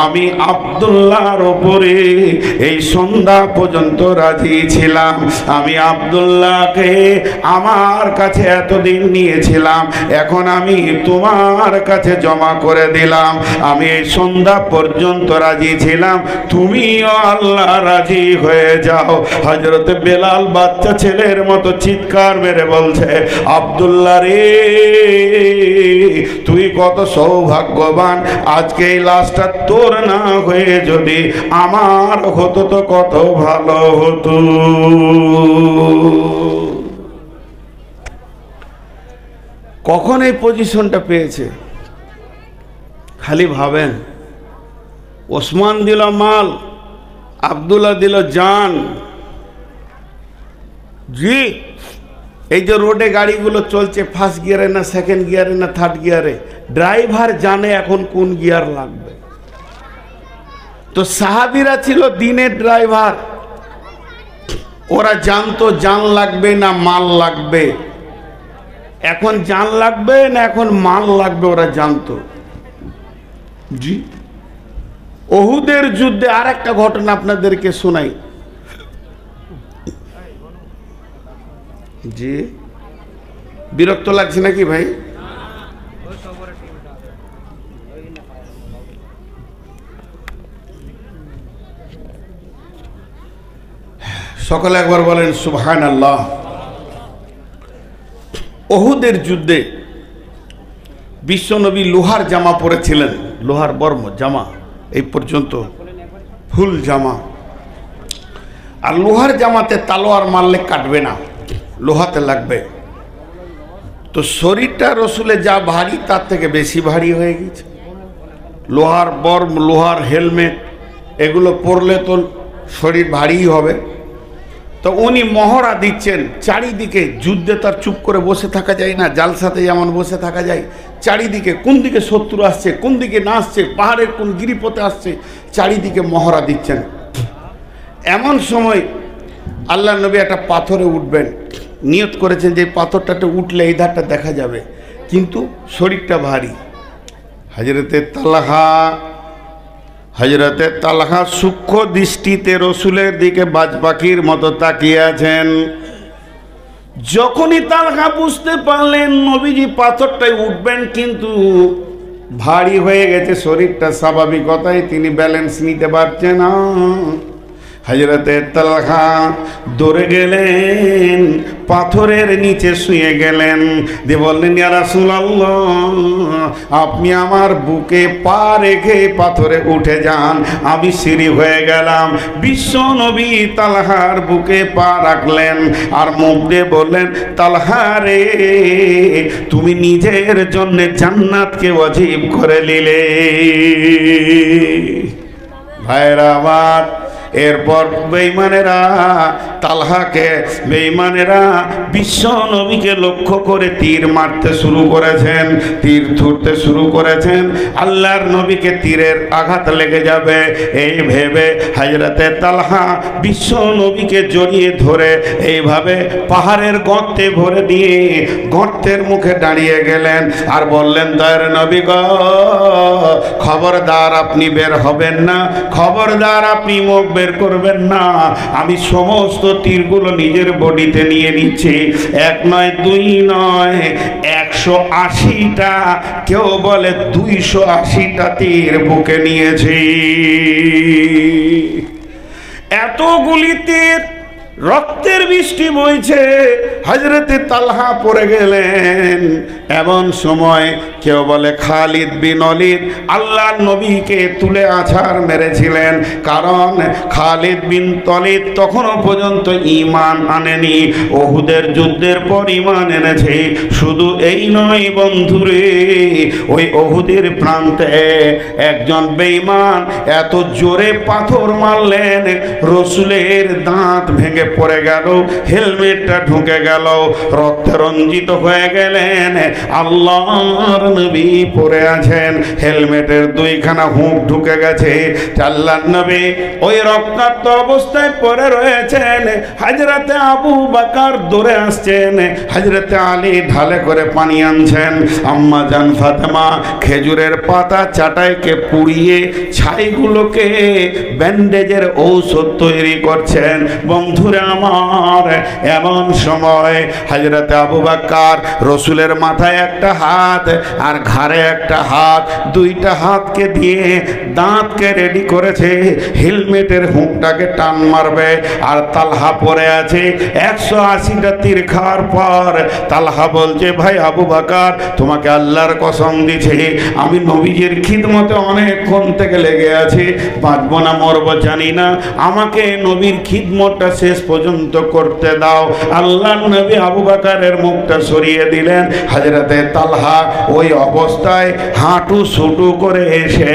Speaker 1: আমি আব্দুল্লাহর উপরে এই সন্ধ্যা পর্যন্ত রাজি ছিলাম। আমি আব্দুল্লাহকে আমার কাছে এতদিন নিয়েছিলাম, এখন আমি তোমার কাছে জমা করে দিলাম। আমি এই সন্ধ্যা পর্যন্ত রাজি ছিলাম, তুমিও আল্লাহ রাজি হয়ে যাও। হযরত বেলাল বাচ্চা ছেলের মতো চিৎকার মেরে বলছে, আব্দুল্লাহ রে, তুই কত সৌভাগ্যবান, আজকে এই লাশটা তোর না হয়ে যদি আমার হতো তো কত ভালো হতো। কখন এই পজিশনটা পেয়েছে খালি ভাবেন। ওসমান দিল মাল, আব্দুল্লাহ দিল জান। জি, এই যে রোডে গাড়িগুলো চলছে ফার্স্ট গিয়ারে না সেকেন্ড গিয়ারে না থার্ড গিয়ারে, ড্রাইভার জানে এখন কোন গিয়ার লাগবে। তো সাহাবীরা ছিল দিনের ড্রাইভার, ওরা জানতো জান লাগবে না মাল লাগবে। এখন জান লাগবে না এখন মাল লাগবে ওরা জানতো। জি, ওহুদের যুদ্ধে আর একটা ঘটনা আপনাদেরকে শোনাই। জি, বিরক্ত লাগছে নাকি ভাই? সকলে একবার বলেন সুবহানাল্লাহ। ওহুদের যুদ্ধে বিশ্বনবী লোহার জামা পরেছিলেন, লোহার বর্ম জামা, এই পর্যন্ত ফুল জামা। আর লোহার জামাতে তালোয়ার মারলে কাটবে না, লোহাতে লাগবে। তো শরীরটা রসুলে যা ভারী তার থেকে বেশি ভারী হয়ে গেছে। লোহার বর্ম, লোহার হেলমেট এগুলো পরলে তো শরীর ভারী হবে। তো উনি মহড়া দিচ্ছেন চারিদিকে। যুদ্ধে তার চুপ করে বসে থাকা যায় না, জালসাতে যেমন বসে থাকা যায়। চারিদিকে কোন দিকে শত্রু আসছে, কোন দিকে না আসছে, পাহাড়ের কোন গিরিপথে আসছে, চারিদিকে মহড়া দিচ্ছেন। এমন সময় আল্লাহ নবী একটা পাথরে উঠবেন, নিয়ত করেছেন যে পাথরটাতে উঠলে এই ধারটা দেখা যাবে, কিন্তু শরীরটা ভারী। হযরতে তালহা সূক্ষ্ম দৃষ্টিতে রসুলের দিকে বাজ পাখির মতো তাকিয়ে আছেন। যখনই তালহা বুঝতে পারলেন নবীজি পাথরটায় উঠবেন, কিন্তু ভারী হয়ে গেছে শরীরটা, স্বাভাবিকতায় তিনি ব্যালেন্স নিতে পারছেন না। হযরতে তালহা দৌড়ে গেলেন, পাথরের নিচে শুয়ে গেলেন, দিয়ে বললেন, ইয়া রাসূলুল্লাহ, আপনি আমার বুকে পা রেখে পাথরে উঠে যান, আমি সিঁড়ি হয়ে গেলাম। বিশ্ব নবী তালহার বুকে পা রাখলেন আর মুখ দিয়ে বললেন, তালহা রে, তুমি নিজের জন্য জান্নাতকে ওয়াজিব করে নিলে। ভাইরা আমার, এরপর বেঈমানেরা তালহাকে, বেঈমানেরা বিশ্ব নবীকে লক্ষ্য করে তীর মারতে শুরু করেছেন, তীর ছুটতে শুরু করেছেন। আল্লাহর নবীকে তীরের আঘাত লেগে যাবে এই ভেবে হযরতে তালহা বিশ্ব নবীকে জড়িয়ে ধরে এইভাবে পাহাড়ের গর্তে ভরে দিয়ে গর্তের মুখে দাঁড়িয়ে গেলেন আর বললেন, দয়ার নবী গো, খবরদার আপনি বের হবেন না, খবরদার আপনি মুখ বের করবেন না। আমি সমস্ত তীরগুলো নিজের বডিতে নিয়ে নিচ্ছি, এক নয় দুই নয় 180টা, কেউ বলে 280টা তীর বুকে নিয়েছি। এতগুলি তীর রক্তের বৃষ্টি বইছে, হযরতে তালহা পড়ে গেলেন। এমন সময় কেউ বলে খালিদ বিন ওলীদ আল্লাহর নবীকে তুলে আছাড় মেরেছিলেন, কারণ খালিদ বিন ওলীদ তখনও পর্যন্ত ঈমান আনেনি, উহুদের যুদ্ধের পর ঈমান এনেছে। শুধু এই নয় বন্ধুরে, ওই উহুদের প্রান্তে একজন বেঈমান এত জোরে পাথর মারলেন, রাসূলের দাঁত ভেঙে পড়ে গেল, হেলমেটটা ঢুকে গেল, রক্তে রঞ্জিত হয়ে গেলেন। আল্লাহর নবী পড়ে আছেন, হেলমেটের দুইখানা হুক ঢুকে গেছে। আল্লাহর নবী ওই রক্তাক্ত অবস্থায় পড়ে রয়েছেন। হযরতে আবু বকর দৌড়ে আসছেন, হযরতে আলী ঢালে করে পানি আনছেন। আম্মা জান ফাতেমা খেজুরের পাতা চাটাইকে পুড়িয়ে ছাইগুলোকে ব্যান্ডেজের ঔষধ তৈরি করছেন। বন্ধুরা আমার, এমন সময় হযরতে আবু বকর রাসূলের মাথায় একটা হাত আর ঘাড়ে একটা হাত, দুইটা হাতকে দিয়ে দাঁতকে রেডি করেছে, হেলমেটের হুকটাকে টান মারবে। আর তালহা পড়ে আছে 180টা তীর খাওয়ার পর। তালহা বলছে, ভাই আবু বকর, তোমাকে আল্লাহর কসম দিছে, আমি নবীজির খিদমতে অনেকক্ষণ থেকে লেগে আছি, বাঁচবো না মরবো জানি না, আমাকে নবীর খিদমতটা শেষ পর্যন্ত করতে দাও। আল্লাহর নবী আবু বকরের মুখটা সরিয়ে দিলেন। হযরতে তালহা ওই অবস্থায় হাঁটু ছুটু করে এসে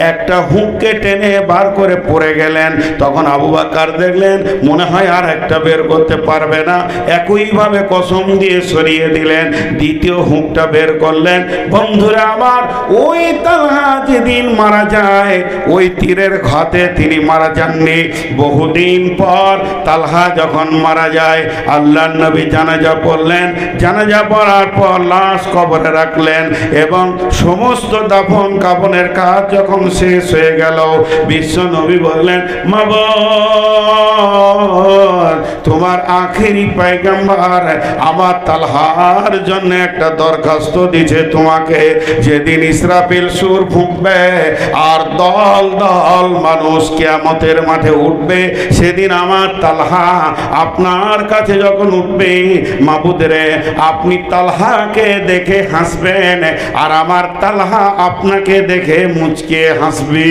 Speaker 1: একটা হুককে টেনে বার করে পড়ে গেলেন। তখন আবু বকর দেখলেন মনে হয় আর একটা বের করতে পারবে না, একইভাবে কসম দিয়ে সরিয়ে দিলেন, দ্বিতীয় হুকটা বের করলেন। বন্ধুরা আমার, ওই তালহা যেদিন মারা যায়, ওই তীরের ঘাতে তিনি মারা যাননি। বহুদিন পর তালহা যখন মারা যায়, আল্লাহর নবী জানাজা পড়লেন, জানাজা পড়ার পর লাশ কবরে রাখলেন এবং সমস্ত দাফন কাফনের কাজ যখন শেষ হয়ে গেল, বিশ্ব নবী বললেন, মাবুদ, তোমার আখেরি পয়গম্বর আমার তালহার জন্য একটা দরখাস্ত দিছে তোমাকে। যেদিন ইসরাফিল সুর ফুঁকবে আর দল দল মানুষ কিয়ামতের মাঠে উঠবে, সেদিন আমার তালহা আপনার কাছে যখন উঠবে, মাবুদ রে, আপনি তালহাকে দেখে হাসবেন আর আমার তালহা আপনাকে দেখে মুচকে হাসবে।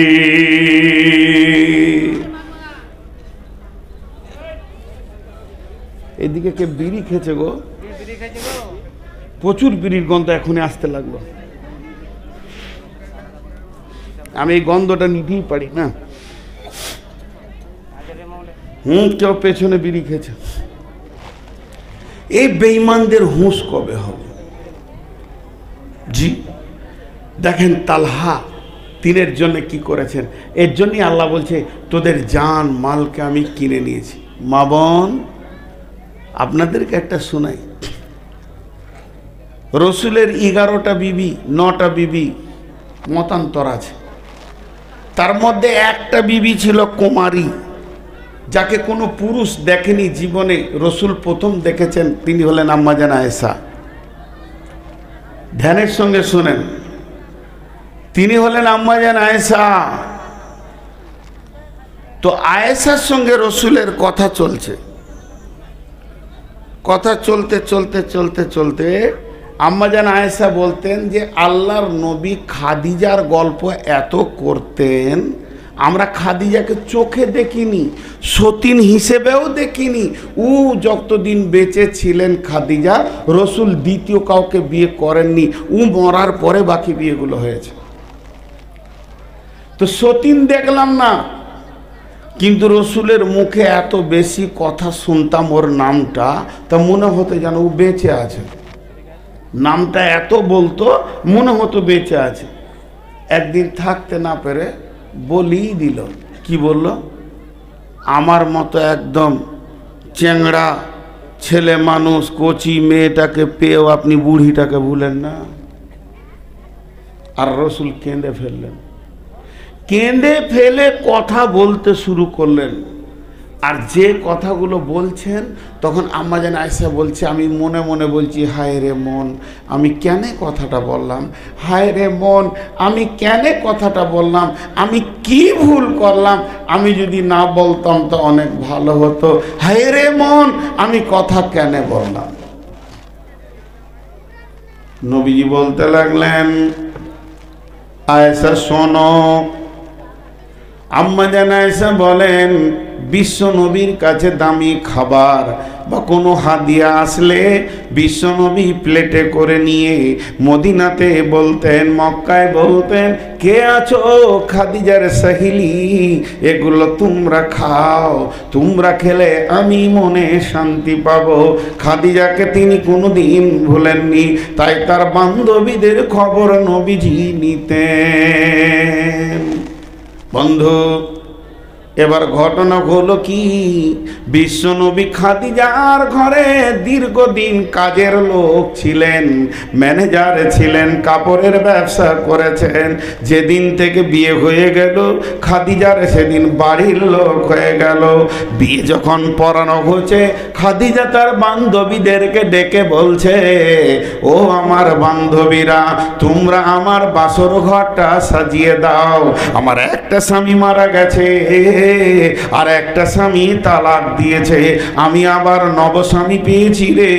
Speaker 1: এদিকে কে বিড়ি খেয়েছে গো? প্রচুর বিড়ির গন্ধ এখনই আসতে লাগলো। আমি এই গন্ধটা নিতেই পারি না। কেউ পেছনে বিড়ি খেয়েছে। এই বেঈমানদের হুঁশ কবে হবে? জি দেখেন তালহা তিনের জন্য কি করেছেন। এর জন্যই আল্লাহ বলছে, তোদের জান মালকে আমি কিনে নিয়েছি। মা বোন, আপনাদেরকে একটা শোনাই, রসুলের 11টা বিবি, 9টা বিবি মতান্তর আছে। তার মধ্যে একটা বিবি ছিল কুমারী, যাকে কোনো পুরুষ দেখেনি জীবনে, রসুল প্রথম দেখেছেন, তিনি হলেন আম্মা জান আয়েশা। ধ্যানের সঙ্গে শোনেন, তিনি হলেন আম্মা জান আয়েশা। তো আয়েশার সঙ্গে রসুলের কথা চলছে, কথা চলতে চলতে চলতে চলতে আম্মা জান আয়েশা বলতেন যে আল্লাহর নবী খাদিজার গল্প এত করতেন, আমরা খাদিজাকে চোখে দেখিনি, সতীন হিসেবেও দেখিনি। যতদিন বেঁচে ছিলেন খাদিজা, রসুল দ্বিতীয় কাউকে বিয়ে করেননি, মরার পরে বাকি বিয়েগুলো হয়েছে। তো সতীন দেখলাম না, কিন্তু রসুলের মুখে এত বেশি কথা শুনতাম ওর নামটা, তা মনে হতো যেন ও বেঁচে আছে। নামটা এত বলতো, মনে হতো বেঁচে আছে। একদিন থাকতে না পেরে বলেই দিল। কি বলল? আমার মতো একদম চ্যাংড়া ছেলে মানুষ, কচি মেয়েটাকে পেয়েও আপনি বুড়িটাকে ভুলেন না। আর রসুল কেঁদে ফেললেন। কেঁদে ফেলে কথা বলতে শুরু করলেন, আর যে কথাগুলো বলছেন তখন আম্মাজান আয়েশা বলছে, আমি মনে মনে বলছি, হায় রে মন, আমি কেন কথাটা বললাম, হায় রে মন, আমি কেন কথাটা বললাম, আমি কি ভুল করলাম, আমি যদি না বলতাম তো অনেক ভালো হতো, হায় রে মন, আমি কথা কেন বললাম। নবীজি বলতে লাগলেন, আয়েশা শোনো। আম্মাজান আয়েশা বলেন, বিশ্ব নবীর কাছে দামি খাবার বা কোনো হাদিয়া আসলে বিশ্ব নবী প্লেটে করে নিয়ে মদিনাতে বলতেন, মক্কায় বলতেন, কে আছো খাদিজার সাহিলি, এগুলো তোমরা খাও, তোমরা খেলে আমি মনে শান্তি পাবো। খাদিজাকে তিনি কোনোদিন ভুলেননি, তাই তার বান্ধবীদের খবর নবীজি নিতেন। বন্ধু, এবার ঘটনা হলো কি, বিশ্বনবী খাদিজার ঘরে দীর্ঘদিন কাজের লোক ছিলেন, ম্যানেজার ছিলেন, কাপড়ের ব্যবসা করেছেন। যেদিন থেকে বিয়ে হয়ে গেল খাদিজার সেদিন বাড়ির লোক হয়ে গেল। বিয়ে যখন পড়ানো হচ্ছে, খাদিজা তার বান্ধবীদেরকে ডেকে বলছে, ও আমার বান্ধবীরা, তোমরা আমার বাসর ঘরটা সাজিয়ে দাও। আমার একটা স্বামী মারা গেছে, আর একটা স্বামী তালাক দিয়েছে, আমি আবার নবস্বামী পেয়েছি রে,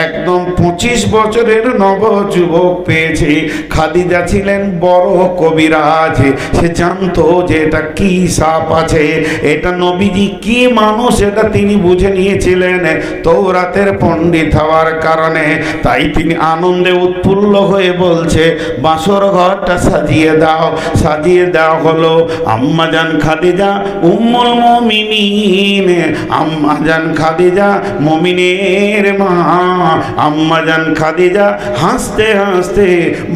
Speaker 1: একদম 25 বছরের নব যুবক পেয়েছি। খাদিজা ছিলেন বড় কবিরাজ, সে জানতো যে এটা কি সাপ আছে, এটা নবীজি কি মানুষ এটা তিনি বুঝে নিয়েছিলেন তওরাতের পণ্ডিত হওয়ার কারণে। তাই তিনি আনন্দে উৎফুল্ল হয়ে বলছে, বাসর ঘরটা সাজিয়ে দাও। সাজিয়ে দেওয়া হলো। আম্মাজান খাদিজা উম্মুল মুমিনিন, আম্মাজান খাদিজা মুমিনের মা, আম্মাজান খাদিজা হাসতে হাসতে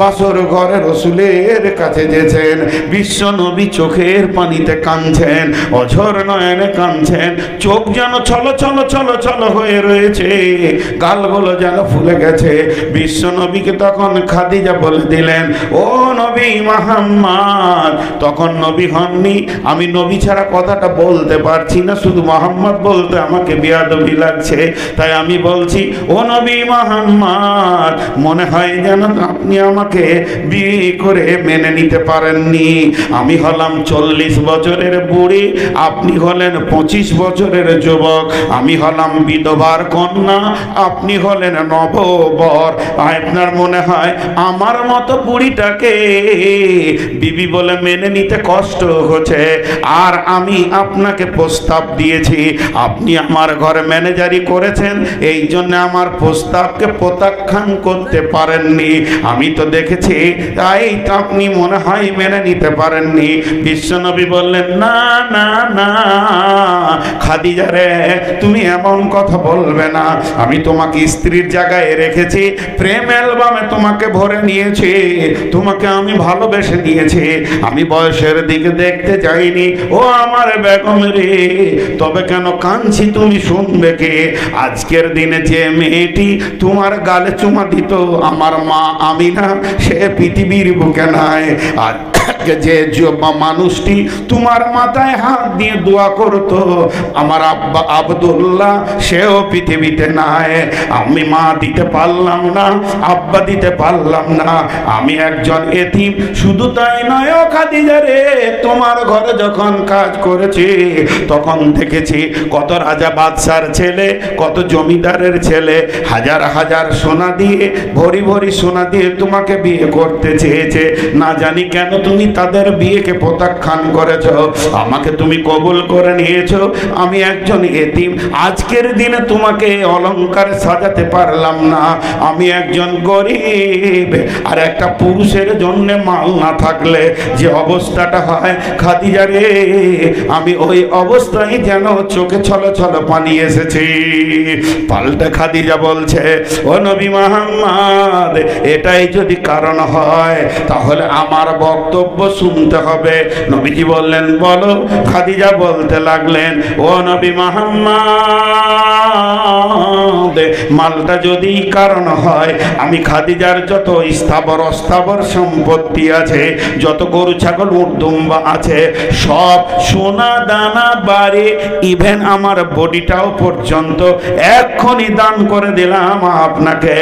Speaker 1: বাসর ঘরে রসুলের কাছে যেছেন। বিশ্ব নবী চোখের পানিতে কাঁদছেন, অঝর নয়নে কাঁদছেন, চোখ যেন ছল ছল ছল ছল হয়ে রয়েছে, গালগুলো যেন ফুলে গেছে। বিশ্ব নবীকে তখন খাদিজা বলে দিলেন, ও নবী মুহাম্মদ। তখন নবী হননি, আমি নবী ছাড়া কথাটা বলতে পারছি না, শুধু মুহাম্মদ বলতে আমাকে বেয়াদবি লাগছে, তাই আমি বলছি, ও নবী মুহাম্মদ, মনে হয় যেন আপনি আমাকে বিয়ে করে মেনে নিতে পারেননি। আমি হলাম 40 বছরের বুড়ি, আপনি হলেন 25 বছরের যুবক। আমি হলাম বিধবার কন্যা, আপনি হলেন নববর। আপনার মনে হয় আমার মতো বুড়িটাকে বিবি বলে মেনে নিতে কষ্ট হচ্ছে, আর আমি আপনাকে প্রস্তাব দিয়েছি, আপনি আমার ঘরে ম্যানেজারি করেছেন, এই জন্য আমার প্রস্তাবকে প্রত্যাখ্যান করতে পারেননি। আমি তো দেখেছি, তাই আপনি মনে হয় মেনে নিতে পারেননি। বিশ্বনবী বললেন, না না না খাদিজা রে, তুমি এমন কথা বলবে না। আমি তোমাকে স্ত্রীর জায়গায় রেখেছি, প্রেম অ্যালবামে তোমাকে ভরে নিয়েছি, তোমাকে আমি ভালোবেসে নিয়েছি, আমি বয়সের দিকে দেখতে যাইনি। ও আমার বেগম রে, তবে কেন কাঁদছি তুমি শুনবে কে? আজকের দিনে যে মেয়েটি তোমার গালে চুমা দিত, আমার মা আমিনা, সে পৃথিবীর বুকে নাই। আর যে মানুষটি তোমার মাথায় হাত দিয়ে দোয়া করতো, আমার আব্বা আব্দুল্লাহ, সেও পৃথিবীতে নাই। আমি মা দিতে পারলাম না, আব্বা দিতে পারলাম না, আমি একজন এতিম। শুধু তাই নয় ও খাদিজা রে, তোমার ঘরে যখন কাজ করেছি তখন দেখেছি কত রাজা বাদশার ছেলে, কত জমিদারের ছেলে হাজার হাজার সোনা দিয়ে, ভরি ভরি সোনা দিয়ে তোমাকে বিয়ে করতে চেয়েছে। না জানি কেন তুমি তাদের বিয়েকে প্রত্যাখ্যান করেছ, আমাকে তুমি কবুল করে নিয়েছো। আমি একজন এতিম, আজকের দিনে তোমাকে অলংকারে সাজাতে পারলাম না। আমি একজন গরিব, আর একটা পুরুষের জন্য মাল না থাকলে যে অবস্থাটা হয় খাদিজা রে, আমি ওই অবস্থায় যেন চোখে ছল ছল পানি এসেছি। পাল্টা খাদিজা বলছে, ও নবী মুহাম্মদ, এটাই যদি কারণ হয় তাহলে আমার বক্তব্য শুনতে হবে। নবীজি বললেন, বলো। খাদিজা বলতে লাগলেন, ও নবী মুহাম্মদ, মালটা যদি কারণ হয়, আমি খাদিজার যত স্থাবর অস্থাবর সম্পত্তি আছে, যত গরু ছাগল উট দুম্বা আছে, সব সোনা দানা বাড়ি ইভেন আমার বডিটাও পর্যন্ত এক্ষুনি দান করে দিলাম আপনাকে।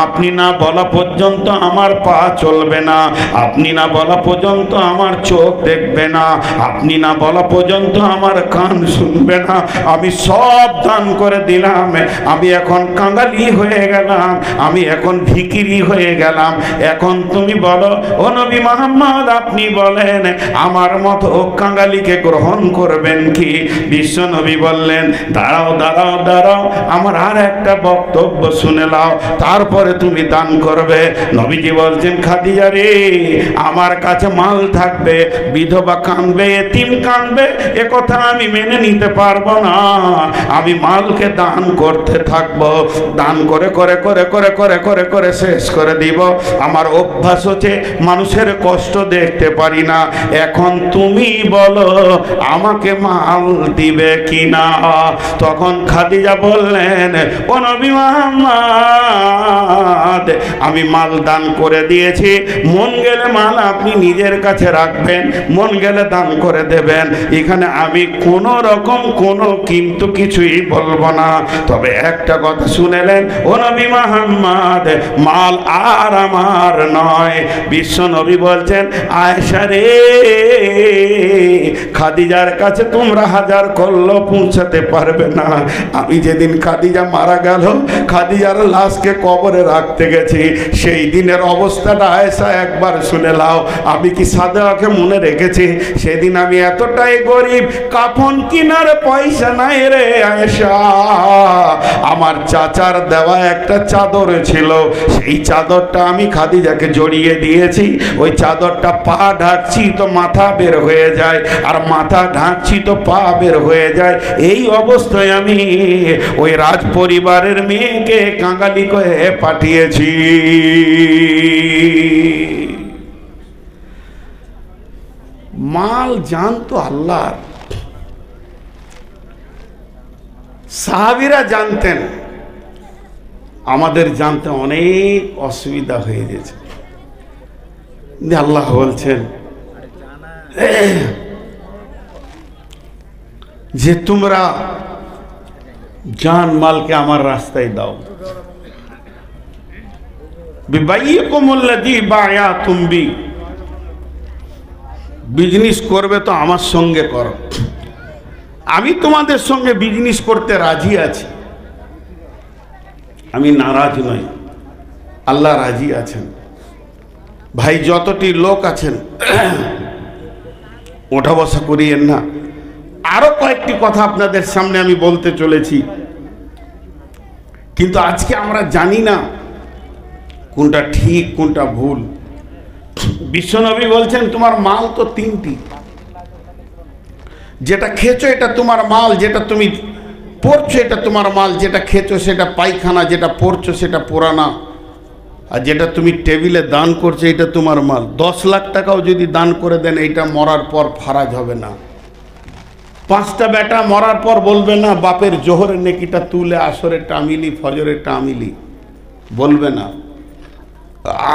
Speaker 1: আপনি না বলা পর্যন্ত আমার পা চলবে না, আপনি না বলা পর্যন্ত আমার চোখ দেখবে না, আপনি না বলা পর্যন্ত আমার কান শুনবে না। আমি সব দান করে দিলাম। আমি এখন কাঙালি হয়ে গেলাম, আমি এখন ভিখিরি হয়ে গেলাম। এখন তুমি বলো ও নবী মুহাম্মদ, আপনি বলেন আমার মতো কাঙালিকে গ্রহণ করবেন কি? বিশ্ব নবী বললেন দাঁড়াও দাঁড়াও দাঁড়াও, আমার আর একটা বক্তব্য শুনে নাও, তারপরে তুমি দান করবে। নবীজি বলছেন খাদিজা রে, আমার কাছে মাল থাকবে, বিধবা কাঁদবে, এতিম কাঁদবে, এ কথা আমি মেনে নিতে পারবো না। আমি মালকে দান করতে থাকবো, দান করে করে করে করে করে করে করে শেষ করে দিব। আমার অভ্যাস হচ্ছে মানুষের কষ্ট দেখতে পারি না। এখন তুমি বলো আমাকে মাল দিবে কিনা? তখন খাদিজা বললেন ও নবী মুহাম্মদ, আমি মাল দান করে দিয়েছি, মন গেলে মাল আপনি নিজের কাছে রাখবেন, মন গেলে দান করে দেবেন। এখানে আমি কোনো রকম কোনো কিন্তু কিছুই বলবো না। তবে একটা কথা শুনেলেন ও নবী মুহাম্মদ, মাল আর আমার নয়। বিশ্ব নবী বলছেন আয়েশা রে, খাদিজার কাছে তোমরা হাজার করলো পৌঁছাতে পারবে না। আমি যেদিন খাদিজা মারা গেল, খাদিজার লাশকে কবরে রাখতে গেছি, সেই দিনের অবস্থাটা আয়েশা একবার শুনে নাও। আমি কি সাদাকে মনে রেখেছি? সেদিন আমি এতটাই গরিব, কাফন কিনার পয়সা নাই রে আয়েশা। আমার চাচার দেওয়া একটা চাদর ছিল, সেই চাদরটা আমি খাদিজাকে জড়িয়ে দিয়েছি। ওই চাদরটা পা ঢাকছি তো মাথা বের হয়ে যায়, আর মাথা ঢাকছি তো পা বের হয়ে যায়। এই অবস্থায় আমি ওই রাজ পরিবারের মেয়েকে কাঙালি করে পাঠিয়েছি। মাল জানতো আল্লাহর, সাহাবীরা জানতেন, আমাদের জানতে অনেক অসুবিধা হয়ে গেছে। আল্লাহ বলছেন যে তোমরা জান মালকে আমার রাস্তায় দাও। বিজনেস করবে তো আমার সঙ্গে করো, আমি তোমাদের সঙ্গে বিজনেস করতে রাজি আছি, আমি নারাজ নই, আল্লাহ রাজি আছেন। ভাই যতটি লোক আছেন ওঠা বসা করিয়েন না। আরো কয়েকটি কথা আপনাদের সামনে আমি বলতে চলেছি, কিন্তু আজকে আমরা জানি না কোনটা ঠিক কোনটা ভুল। বিশ্বনবী বলছেন তোমার মাল তো তিনটি, যেটা খেয়েছো এটা তোমার মাল, যেটা তুমি পড়ছো এটা তোমার মাল, যেটা খেয়েছো সেটা পায়খানা, যেটা পড়ছো সেটা পুরানা, আর যেটা তুমি টেবিলে দান করছো এটা তোমার মাল। 10 লাখ টাকাও যদি দান করে দেন এইটা মরার পর ফারাজ হবে না। 5টা বেটা মরার পর বলবে না বাপের জোহরের নেকিটা তুলে আসরের টামিলি ফজরের টামিলি, বলবে না।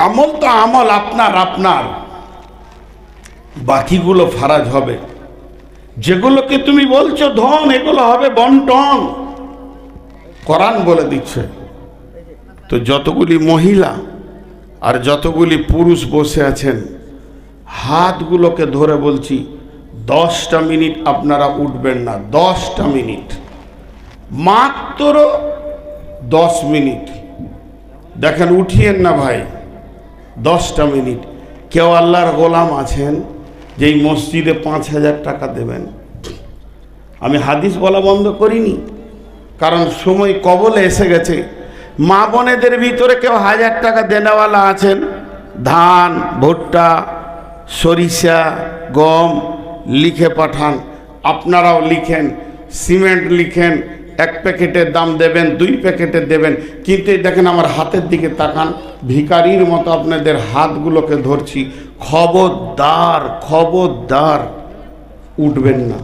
Speaker 1: আমল তো আমল আপনার আপনার, বাকিগুলো ফারাজ হবে। যেগুলোকে তুমি বলছো ধন, এগুলো হবে বন্টন, কোরআন বলে দিচ্ছে। তো যতগুলি মহিলা আর যতগুলি পুরুষ বসে আছেন, হাতগুলোকে ধরে বলছি 10টা মিনিট আপনারা উঠবেন না। 10টা মিনিট, মাত্র 10 মিনিট। দেখেন উঠিয়েন না ভাই, 10টা মিনিট। কেউ আল্লাহর গোলাম আছেন যে এই মসজিদে 5000 টাকা দেবেন? আমি হাদিস বলা বন্ধ করিনি, কারণ সময় কবলে এসে গেছে। মা বোনেদের ভিতরে কেউ 1000 টাকা দেনেওয়ালা আছেন? ধান, ভুট্টা, সরিষা, গম লিখে পাঠান। আপনারাও লিখেন, সিমেন্ট লিখেন, 1 প্যাকেটের দাম দেবেন, 2 প্যাকেটের দেবেন। কিন্তু দেখেন আমার হাতের দিকে তাকান, ভিখারির মতো আপনাদের হাতগুলোকে ধরছি। খবরদার খবরদার উঠবেন না।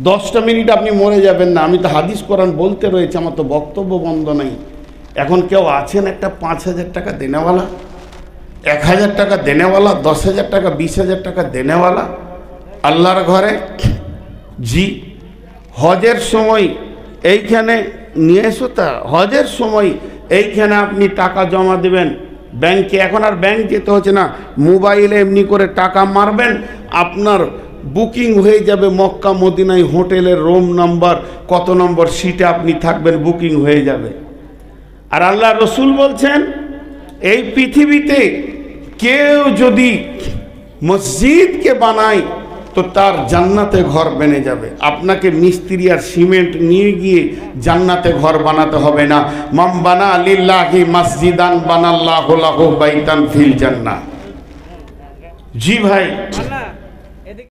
Speaker 1: 10টা মিনিট আপনি মরে যাবেন না। আমি তো হাদিস কোরআন বলতে রয়েছে, আমার তো বক্তব্য বন্ধ নেই। এখন কেউ আছেন একটা 5000 টাকা দেনেওয়ালা, 1000 টাকা দেনেওয়ালা, 10,000 টাকা, 20,000 টাকা দেনেওয়ালা? আল্লাহর ঘরে? জি। হজের সময় এইখানে নিয়ে এসো, তা হজের সময় এইখানে আপনি টাকা জমা দেবেন ব্যাংকে। এখন আর ব্যাংক যেতে হচ্ছে না, মোবাইলে এমনি করে টাকা মারবেন, আপনার বুকিং হয়ে যাবে মক্কা মদিনায় হোটেলের রুম নাম্বার, কত নম্বর সিটে আপনি থাকবেন, বুকিং হয়ে যাবে। আর আল্লাহ রসুল বলছেন এই পৃথিবীতে কেউ যদি মসজিদকে বানায় তো তার জান্নাতে ঘর বেনে যাবে। আপনাকে মিস্ত্রি আর সিমেন্ট নিয়ে গিয়ে জান্নাতে ঘর বানাতে হবে না। মান বানা লিল্লাহি মসজিদান বানাল্লাহু লাহু বাইতান ফিল জান্নাহ। জি ভাই।